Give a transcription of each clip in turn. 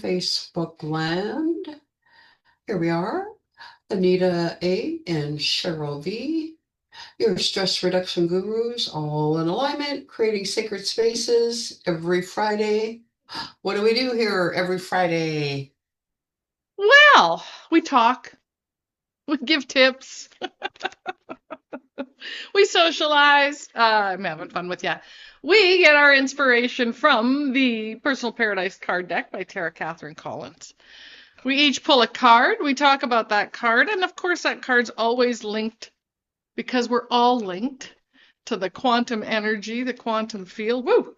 morning, Facebook land. Here we are, Anita A and Cheryl V, your stress reduction gurus, all in alignment, creating sacred spaces every Friday. What do we do here every Friday? Well, we talk, we give tips, we socialize. I'm having fun with you. We get our inspiration from the Personal Paradise card deck by Tara Catherine Collins. We each pull a card, we talk about that card, and of course, that card's always linked because we're all linked to the quantum energy, the quantum field. Woo!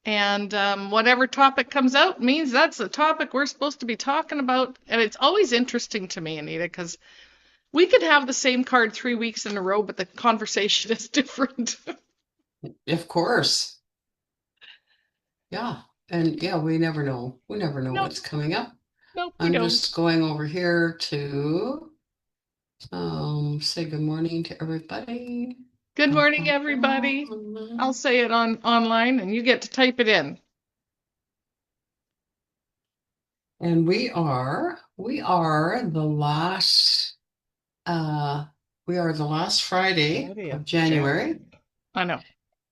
And whatever topic comes out means that's the topic we're supposed to be talking about. And it's always interesting to me, Anita, because we could have the same card 3 weeks in a row, but the conversation is different. Of course. Yeah. And yeah, we never know. We never know Nope, what's coming up. nope, we I'm don't. just going over here to say good morning to everybody. Good Uh, morning, uh, everybody. uh, I'll say it on online, and you get to type it in. And we are uh the last Friday What are you, of January. January? I know.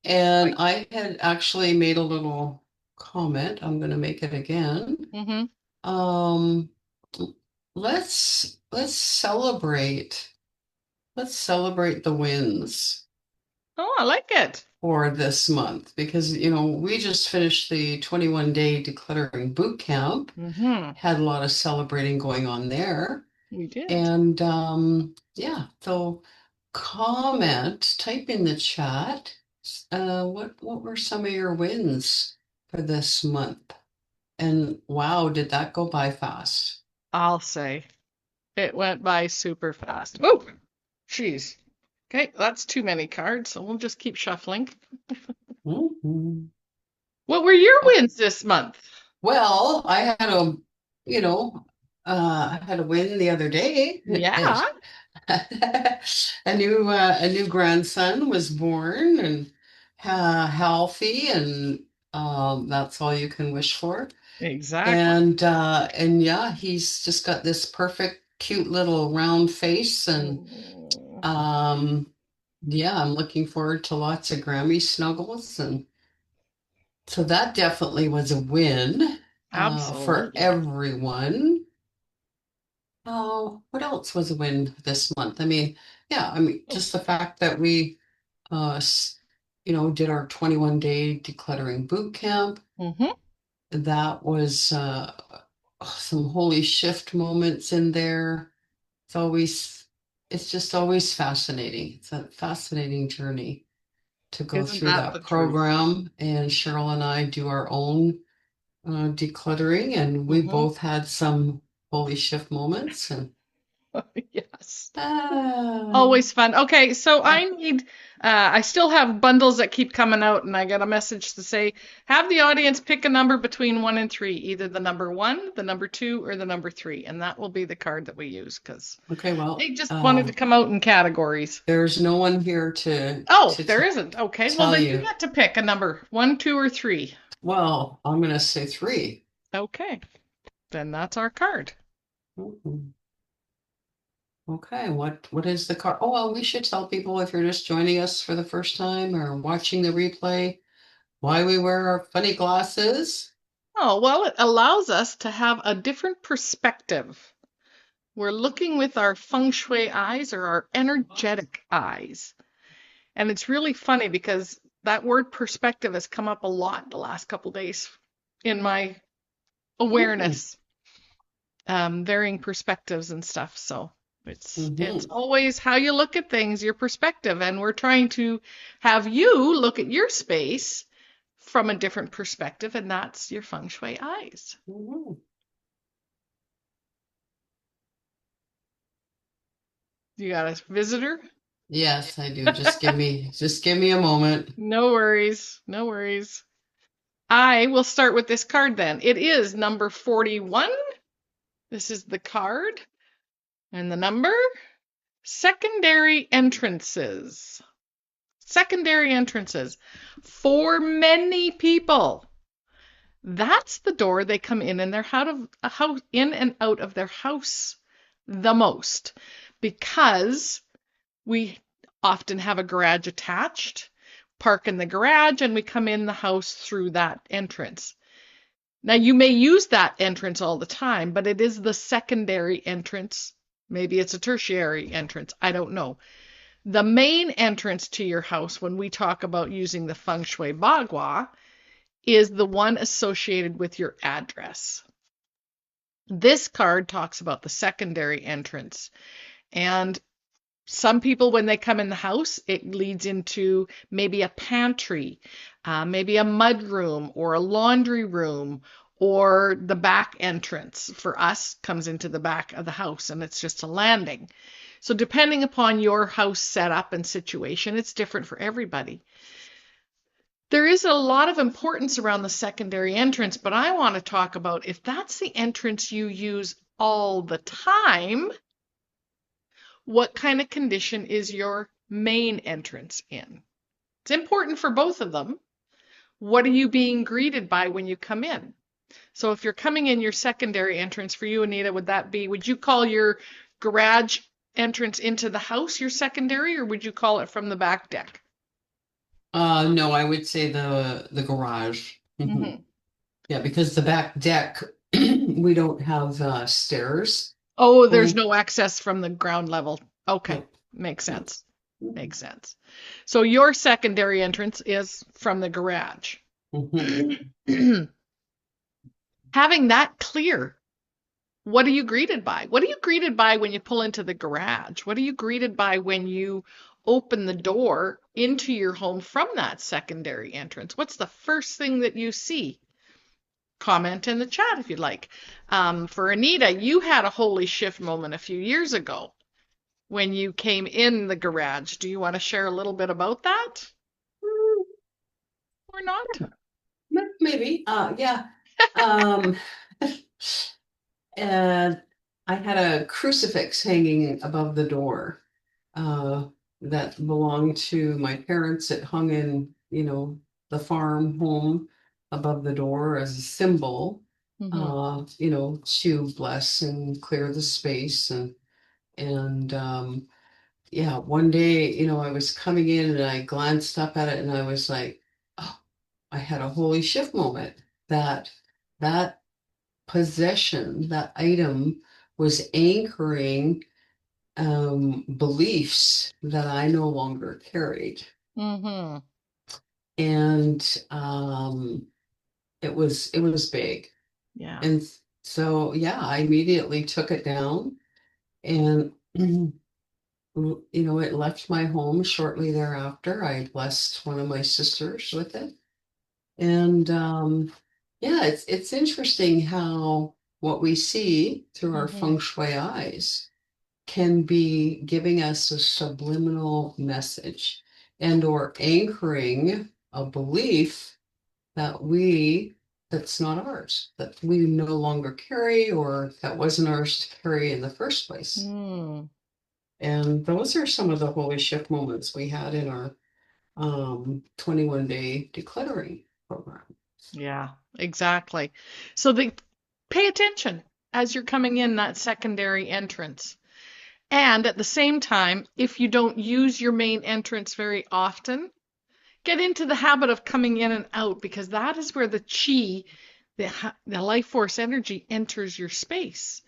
And Like, I had actually made a little comment. I'm going to make it again. mm-hmm. Um, let's celebrate. Let's celebrate the wins Oh, I like it. for this month because we just finished the 21-day decluttering boot camp. Mm-hmm. Had a lot of celebrating going on there. We did. And yeah, so type in the chat. What were some of your wins for this month? And wow, did that go by fast? I'll say it went by super fast. Oh, jeez. Okay, that's too many cards, so we'll just keep shuffling. Mhm. What were your Oh, wins this month? well, you know, I had a win the other day. Yeah, A new grandson was born and healthy, and that's all you can wish for. exactly. And yeah, he's just got this perfect, cute little round face, and Mm, um, yeah, I'm looking forward to lots of Grammy snuggles, and so that definitely was a win for absolutely. everyone. Oh, what else was a win this month? I mean, yeah, I mean, Oh, just the fact that we, uh, s- did our 21-day decluttering boot camp. mm-hmm. That was some holy shift moments in there. It's always, it's just always fascinating. It's a fascinating journey to go Isn't through that the that truth? program. And Cheryl and I do our own decluttering, and we Mm-hmm. both had some holy shift moments. And Yes. uh, Always fun. Okay, so I still have bundles that keep coming out, and I got a message to say, have the audience pick a number between 1 and 3, either the number 1, the number 2, or the number 3, and that will be the card that we use because okay, they well, just wanted to come out in categories. there's no one here to Oh, to there t isn't. Okay, well tell then you you. get to pick a number, 1, 2, or 3. Well, I'm going to say three. Okay, then that's our card. Mhm. Okay, what is the card? Oh, well, we should tell people if you're just joining us for the first time or watching the replay why we wear our funny glasses. Oh, well, it allows us to have a different perspective. We're looking with our feng shui eyes or our energetic eyes. And it's really funny because that word perspective has come up a lot the last couple of days in my Mm-hmm. awareness, varying perspectives and stuff. So it's Mm-hmm. always how you look at things, your perspective, and we're trying to have you look at your space from a different perspective, and that's your feng shui eyes. Mm-hmm. You got a visitor? Yes, I do. Just give me a moment. No worries, no worries. I will start with this card then. It is number 41. This is the card and the number. Secondary entrances. Secondary entrances. For many people, That's the door they come in and they're out of a house, in and out of their house the most, because we often have a garage attached, park in the garage, and we come in the house through that entrance. Now, you may use that entrance all the time, but it is the secondary entrance. Maybe it's a tertiary entrance. I don't know. The main entrance to your house, when we talk about using the Feng Shui Bagua, is the one associated with your address. This card talks about the secondary entrance. And some people, when they come in the house, it leads into maybe a pantry, maybe a mud room or a laundry room, or the back entrance for us comes into the back of the house and it's just a landing. So depending upon your house setup and situation, it's different for everybody. There is a lot of importance around the secondary entrance, but I want to talk about if that's the entrance you use all the time, what kind of condition is your main entrance in? It's important for both of them. What are you being greeted by when you come in? So if you're coming in your secondary entrance, for you, Anita, would you call your garage entrance into the house your secondary, or would you call it from the back deck? No, I would say the garage. Mhm. Hmm. Yeah, because the back deck, we don't have stairs. Oh, there's Going, no access from the ground level. Okay, no, makes no. sense. Makes sense. So your secondary entrance is from the garage. Mhm. Having that clear, what are you greeted by? What are you greeted by when you pull into the garage? What are you greeted by when you open the door into your home from that secondary entrance? What's the first thing that you see? Comment in the chat if you'd like. For Anita, you had a holy shift moment a few years ago when you came in the garage. Do you want to share a little bit about that or not? Maybe. Yeah. Um, and I had a crucifix hanging above the door uh, that belonged to my parents. It hung in, the farm home above the door as a symbol, Hmm. to bless and clear the space. And yeah, one day, I was coming in and I glanced up at it and I was like, oh, I had a holy shift moment that that possession, that item was anchoring beliefs that I no longer carried. Hmm. And it was big. Yeah. And so yeah, I immediately took it down and it left my home shortly thereafter. I blessed one of my sisters with it. And yeah, it's interesting how what we see through our Hmm. feng shui eyes can be giving us a subliminal message and or anchoring a belief that that's not ours, that we no longer carry or that wasn't ours to carry in the first place. Mm. And those are some of the holy shift moments we had in our 21-day decluttering program. Yeah, exactly. So pay attention as you're coming in that secondary entrance. And at the same time, if you don't use your main entrance very often, get into the habit of coming in and out, because that is where the chi, the life force energy enters your space.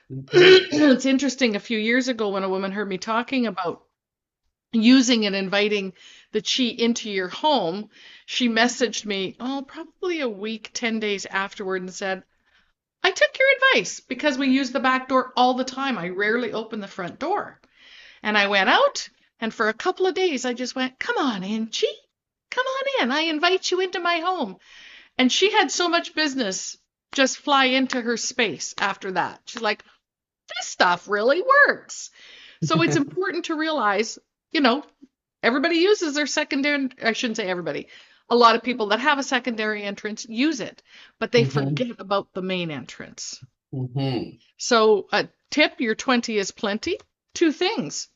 Mhm. It's interesting, a few years ago when a woman heard me talking about using and inviting the chi into your home, she messaged me, oh, probably a week, 10 days afterward, and said, I took your advice because we use the back door all the time. I rarely open the front door. And I went out, and for a couple of days, I just went, come on in, chi. Come on in. I invite you into my home. And she had so much business just fly into her space after that. She's like, this stuff really works. So it's important to realize, you know, everybody uses their secondary, I shouldn't say everybody. A lot of people that have a secondary entrance use it, but they Mhm. forget about the main entrance. Mhm. So a tip, your 20 is plenty. Two things.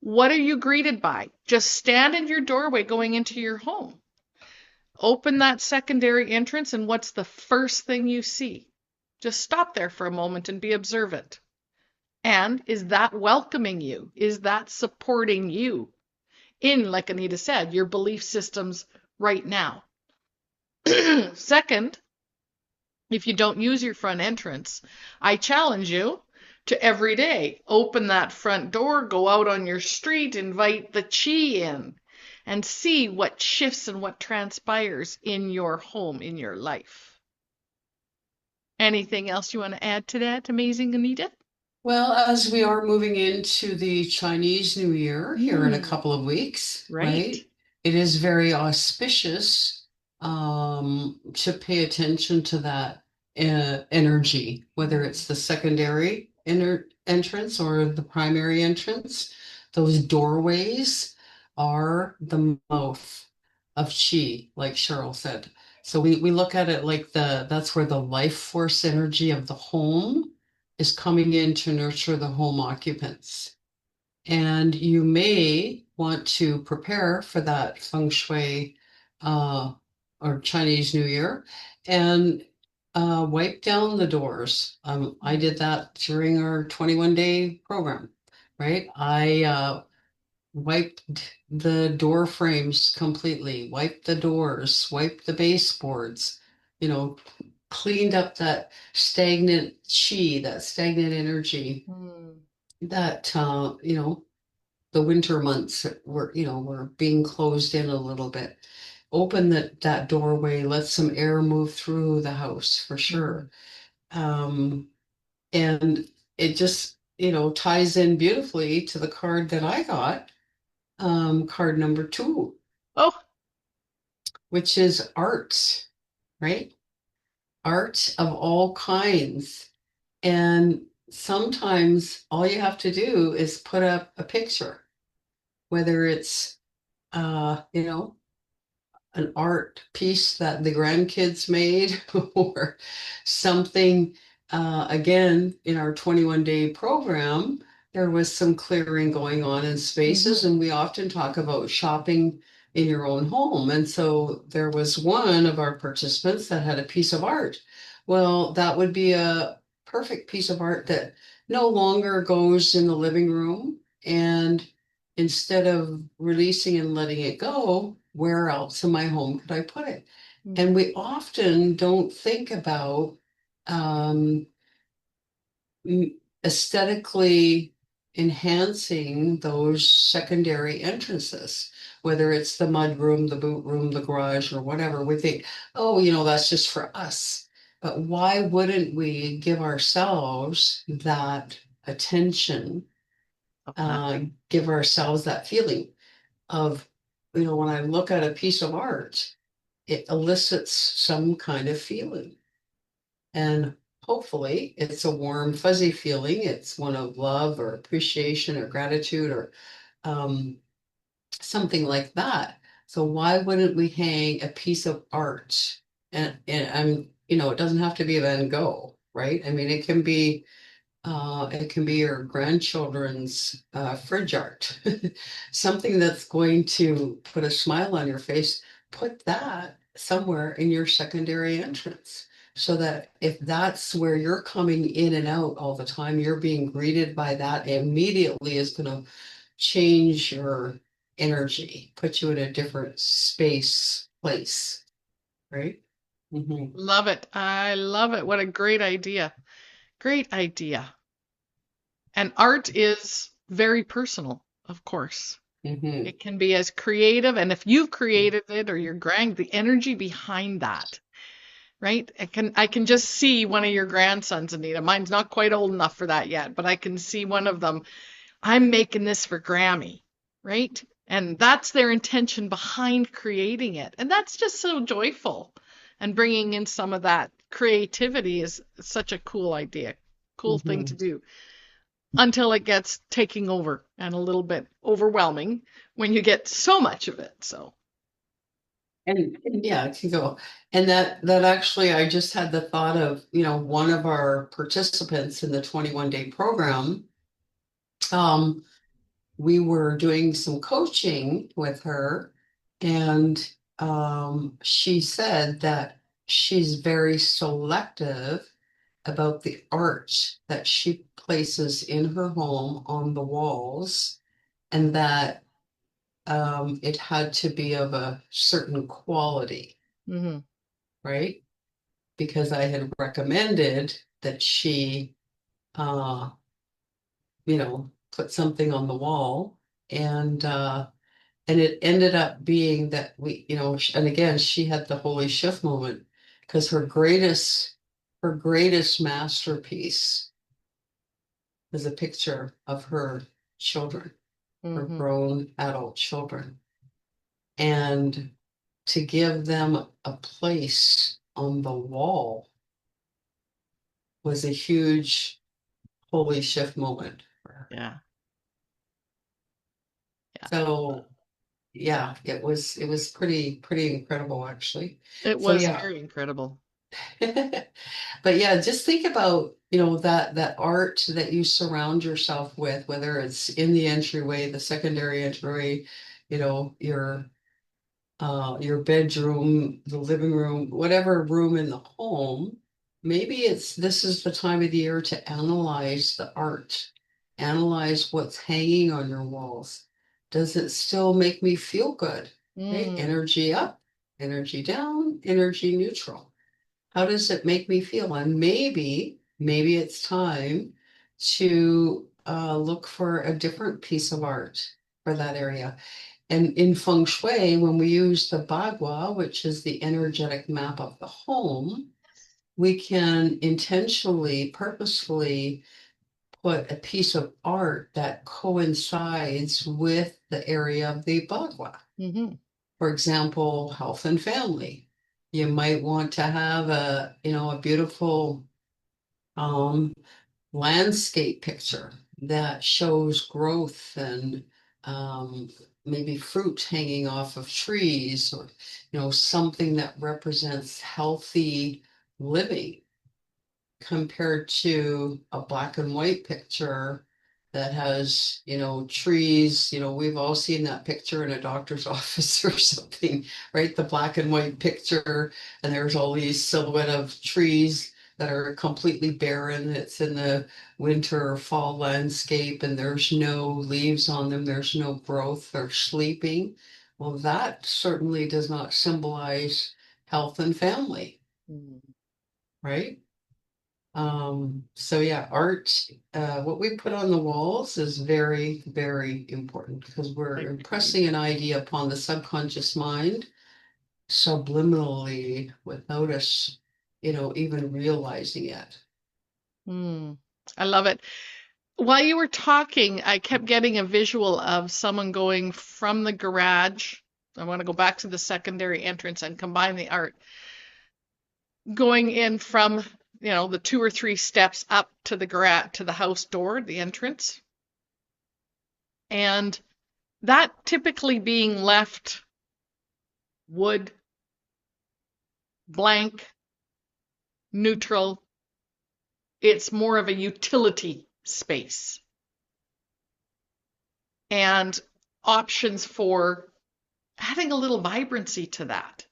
What are you greeted by? Just stand in your doorway going into your home. Open that secondary entrance, and what's the first thing you see? Just stop there for a moment and be observant. And is that welcoming you? Is that supporting you in, like Anita said, your belief systems right now? Second, if you don't use your front entrance, I challenge you to every day open that front door, go out on your street, invite the chi in, and see what shifts and what transpires in your home, in your life. Anything else you want to add to that, amazing Anita? Well, as we are moving into the Chinese New Year here in a Mm, couple of weeks, right. right? It is very auspicious to pay attention to that energy, whether Mm, it's the secondary entrance or the primary entrance. Those doorways are the mouth of chi, like Cheryl said. So we look at it like that's where the life force energy of the home is coming in to nurture the home occupants. And you may want to prepare for that feng shui uh, or Chinese New Year and wipe down the doors. I mm, did that during our 21-day program, right? I wiped the door frames completely, wiped the doors, wiped the baseboards, you know, cleaned up that stagnant chi, that stagnant energy mm, that the winter months were, were being closed in a little bit. Open that doorway, let some air move through the house for mm. sure. Um, and it just, ties in beautifully to the card that I got, card number 2, Oh, which is art, right? Art of all kinds. And sometimes all you have to do is put up a picture, whether it's, you know, an art piece that the grandkids made or something. Again, in our 21-day program, there was some clearing going on in spaces, hmm and we often talk about shopping in your own home. And so there was one of our participants that had a piece of art. Well, that would be a perfect piece of art that no longer goes in the living room. And instead of releasing and letting it go, where else in my home could I put it? And we often don't think about um, aesthetically enhancing those secondary entrances, whether it's the mud room, the boot room, the garage, or whatever. We think, oh, that's just for us. But why wouldn't we give ourselves that attention, love that. give ourselves that feeling of, when I look at a piece of art, it elicits some kind of feeling. And hopefully it's a warm, fuzzy feeling. It's one of love or appreciation or gratitude or um, something like that. So why wouldn't we hang a piece of art? And it doesn't have to be a Van Gogh, right? I mean, it can be your grandchildren's fridge art, something that's going to put a smile on your face. Put that somewhere in your secondary entrance so that if that's where you're coming in and out all the time, you're being greeted by that immediately is going to change your energy, put you in a different space, place, right? Mm-hmm. Love it. I love it. What a great idea. Great idea. And art is very personal, of course. Mm-hmm. It can be as creative, and if you've created it or your the energy behind that, right? I can just see one of your grandsons, Anita. Mine's not quite old enough for that yet, but I can see one of them. I'm making this for Grammy, right? And that's their intention behind creating it. And that's just so joyful. And bringing in some of that creativity is such a cool idea, cool thing Mm-hmm. to do until it gets taking over and a little bit overwhelming when you get so much of it. So, And yeah, it can go. And that actually, I just had the thought of, one of our participants in the 21-day program. We were doing some coaching with her, and she said that she's very selective about the art that she places in her home on the walls, and that it had to be of a certain quality, Mm-hmm. right? Because I had recommended that she, uh, put something on the wall, and it ended up being that and again, she had the holy shift moment because her greatest masterpiece is a picture of her children, her Mm-hmm. grown adult children, and to give them a place on the wall was a huge holy shift moment for her. Yeah. Yeah. So yeah, it was pretty incredible actually. It So was yeah. very incredible. But yeah, just think about, that art that you surround yourself with, whether it's in the entryway, the secondary entryway, your bedroom, the living room, whatever room in the home. Maybe this is the time of the year to analyze the art, analyze what's hanging on your walls. Does it still make me feel good? Right? Mm. Energy up, energy down, energy neutral. How does it make me feel? And maybe it's time to look for a different piece of art for that area. And in Feng Shui, when we use the Bagua, which is the energetic map of the home, we can intentionally, purposefully put a piece of art that coincides with the area of the Bagua. Mm-hmm. For example, health and family. You might want to have a beautiful um, landscape picture that shows growth and um, maybe fruit hanging off of trees, or something that represents healthy living, compared to a black and white picture that has, trees. We've all seen that picture in a doctor's office or something, right? The black and white picture, and there's all these silhouette of trees that are completely barren. It's in the winter or fall landscape, and there's no leaves on them, there's no growth, they're sleeping. Well, that certainly does not symbolize health and family, Mm. right? So yeah, art, what we put on the walls is very, very important because we're Agreed. impressing an idea upon the subconscious mind subliminally without us, even realizing it. Mm. I love it. While you were talking, I kept getting a visual of someone going from the garage. I want to go back to the secondary entrance and combine the art. Going in from, the two or three steps up to the garage, to the house door, the entrance. And that typically being left wood, blank, neutral. It's more of a utility space and options for adding a little vibrancy to that.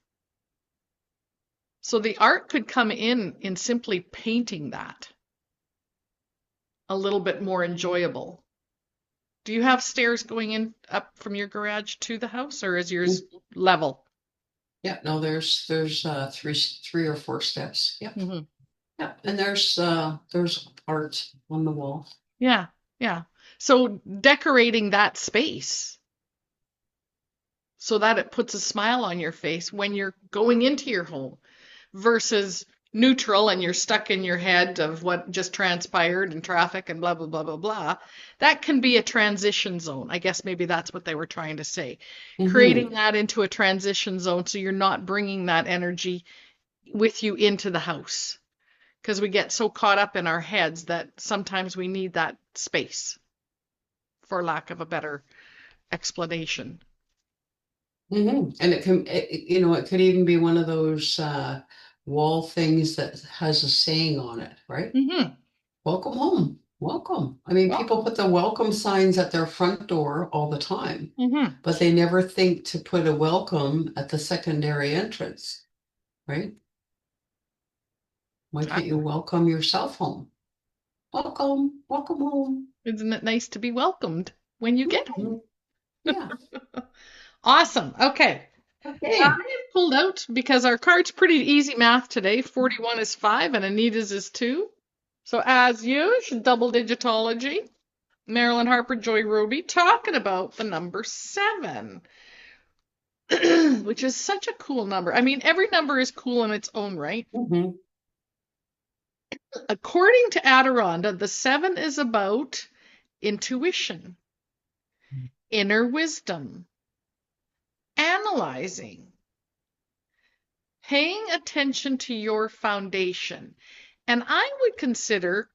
So the art could come in simply painting that a little bit more enjoyable. Do you have stairs going in up from your garage to the house, or is yours Mm. level? Yeah, no, there's three or four steps. Yep. Hmm. Yeah, and there's art on the wall. Yeah, yeah. So decorating that space so that it puts a smile on your face when you're going into your home versus neutral and you're stuck in your head of what just transpired and traffic and blah, blah, blah, blah, blah. That can be a transition zone. I guess maybe that's what they were trying to say. Hmm. Creating that into a transition zone so you're not bringing that energy with you into the house. Because we get so caught up in our heads that sometimes we need that space, for lack of a better explanation. And it could even be one of those wall things that has a saying on it, right? Hmm. Welcome home. welcome. I mean, people Welcome. put the welcome signs at their front door all the time, Mm-hmm. but they never think to put a welcome at the secondary entrance, right? Why can't you Exactly. welcome yourself home? Welcome, welcome home. Isn't it nice to be welcomed when you get home? Mhm. Yeah. Awesome. Okay. I Okay. have pulled out because our card's pretty easy math today. 41 is 5 and Anita's is 2. So as usual, double digitology. Marilyn Harper, Joy Roby talking about the number 7, which is such a cool number. I mean, every number is cool in its own right. Hmm. According to Adironda, the 7 is about intuition, inner wisdom, analyzing, paying attention to your foundation. And I would consider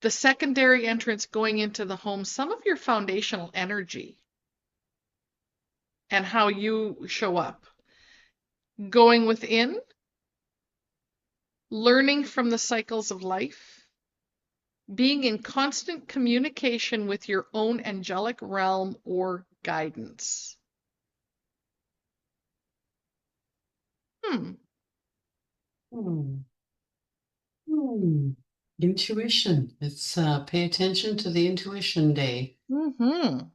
the secondary entrance going into the home some of your foundational energy and how you show up. Going within, learning from the cycles of life, being in constant communication with your own angelic realm or guidance. Hmm. Hmm. Hmm. Intuition. It's pay attention to the intuition day. Mm-hmm. And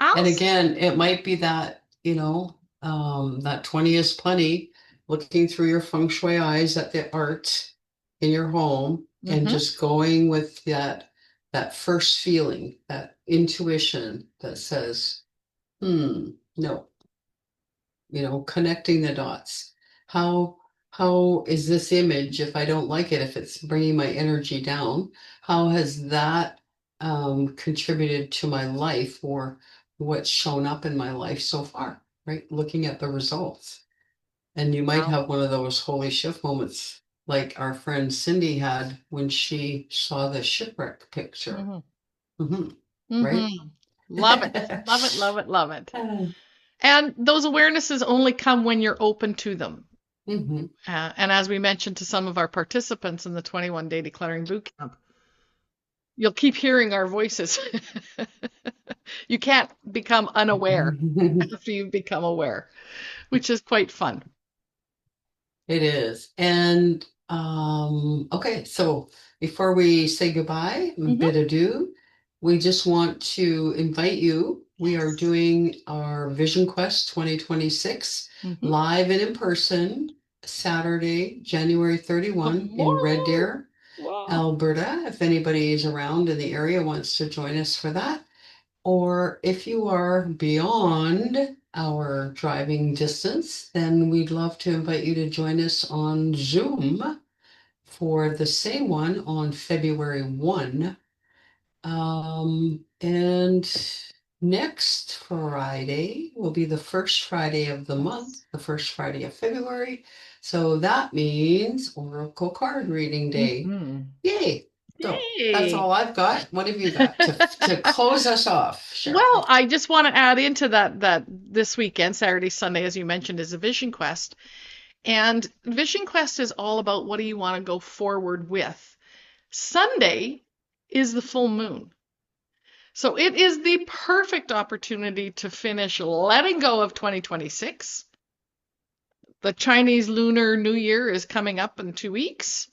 Alice. again, it might be that, that 20 is plenty, looking through your feng shui eyes at the art in your home and Mm-hmm. just going with that first feeling, that intuition that says, no, connecting the dots. How how is this image, if I don't like it, if it's bringing my energy down, how has that contributed to my life or what's shown up in my life so far, right? Looking at the results. And you might Wow. have one of those holy shift moments like our friend Cindy had when she saw the shipwreck picture. Mm-hmm. Hmm. Right? Mm-hmm. Love it. Love it. Love it. Love it. And those awarenesses only come when you're open to them. Hmm. And as we mentioned to some of our participants in the 21-day decluttering boot camp, you'll keep hearing our voices. You can't become unaware after you've become aware, which is quite fun. It is. And okay, so before we say goodbye, Mm-hmm. bid adieu, we just want to invite you. We are Yes. doing our Vision Quest 2026 Mm-hmm. live and in person Saturday, January 31 in Red Tomorrow. Deer, Wow. Alberta. If anybody is around in the area wants to join us for that. Or if you are beyond our driving distance, then we'd love to invite you to join us on Zoom for the same one on February 1. And next Friday will be the first Friday of the month, Yes. the first Friday of February. So that means Oracle Card Reading Day. Mm-hmm. Yay! So that's Yay. all I've got. What have you got to close us off, Well, Cheryl? I just want to add into that this weekend, Saturday, Sunday, as you mentioned, is a Vision Quest. And Vision Quest is all about what do you want to go forward with. Sunday is the full moon. So it is the perfect opportunity to finish letting go of 2026. The Chinese Lunar New Year is coming up in 2 weeks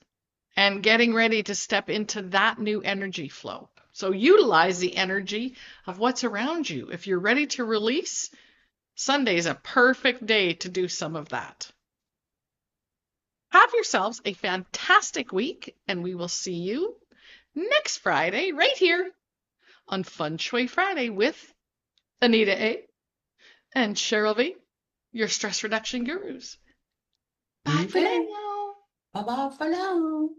and getting ready to step into that new energy flow. So utilize the energy of what's around you. If you're ready to release, Sunday's a perfect day to do some of that. Have yourselves a fantastic week, and we will see you next Friday right here on Fun Shui Friday with Anita A. and Cheryl V, your stress reduction gurus. Bye for Okay. now. Bye bye for now.